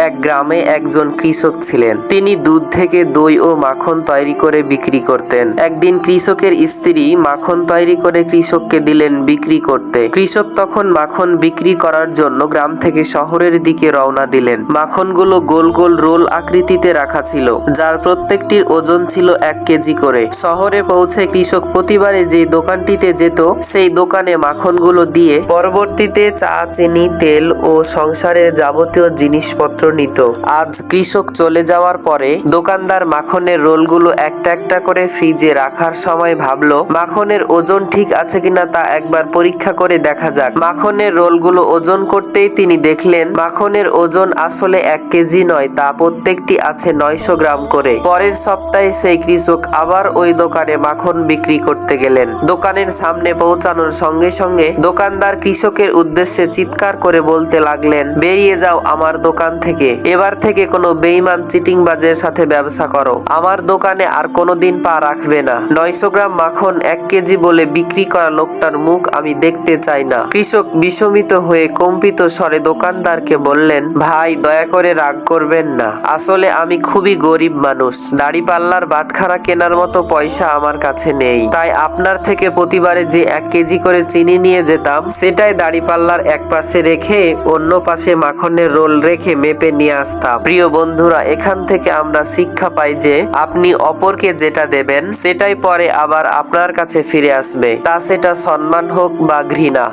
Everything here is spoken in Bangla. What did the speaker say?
এক গ্রামে একজন কৃষক ছিলেন। তিনি দুধ থেকে দই ও মাখন তৈরি করে বিক্রি করতেন। একদিন কৃষকের স্ত্রী মাখন তৈরি করে কৃষককে দিলেন বিক্রি করতে। কৃষক তখন মাখন বিক্রি করার জন্য গ্রাম থেকে শহরের দিকে রওনা দিলেন। মাখনগুলো গোল গোল রোল আকৃতিতে রাখা ছিল, যার প্রত্যেকটির ওজন ছিল 1 কেজি করে। শহরে পৌঁছে কৃষক প্রতিবারে যে দোকানটিতে যেত, সেই দোকানে মাখনগুলো দিয়ে পরবর্তীতে চা, চিনি, তেল ও সংসারের যাবতীয় জিনিসপত্র নিত। আজ কৃষক চলে যাওয়ার পরে দোকানদার মাখনের রোলগুলো একটা একটা করে ফ্রিজে রাখার সময় ভাবলো, মাখনের ওজন ঠিক আছে কিনা তা একবার পরীক্ষা করে দেখা যাক। মাখনের রোলগুলো ওজন করতেই তিনি দেখলেন মাখনের ওজন আসলে 1 কেজি নয়, তা প্রত্যেকটি আছে 900 গ্রাম করে। পরের সপ্তাহে সেই কৃষক আবার ওই দোকানে মাখন বিক্রি করতে গেলেন। দোকানের সামনে পৌঁছানোর সঙ্গে সঙ্গে দোকানদার কৃষকের উদ্দেশ্যে চিৎকার করে বলতে লাগলেন, বেরিয়ে যাও আমার দোকান থেকে। এবার থেকে কোনো বেঈমান চিটিংবাজের সাথে ব্যবসা করো, আমার দোকানে আর কোনোদিন পা রাখবে না। 900 গ্রাম মাখন 1 কেজি বলে বিক্রি করা লোকটার মুখ আমি দেখতে চাই না। কৃষক বিষমিত হয়ে কম্পিত স্বরে দোকানদারকে বললেন, ভাই দয়া করে রাগ করবেন না, আসলে আমি খুবই গরিব মানুষ, দাড়িপাল্লার বাটখারা কেনার মতো পয়সা আমার কাছে নেই, তাই আপনার থেকে প্রতিবারে যে 1 কেজি করে চিনি নিয়ে যেতাম, সেটাই দাড়িপাল্লার এক পাশে রেখে অন্য পাশে মাখনের রোল রেখে মেপে নিয়ে আসতাম। প্রিয় বন্ধুরা, এখান থেকে আমরা শিক্ষা পাই যে আপনি অপরকে যেটা দেবেন সেটাই পরে আবার আপনার কাছে ফিরে আসবে, তা সেটা সম্মান হোক বা ঘৃণা।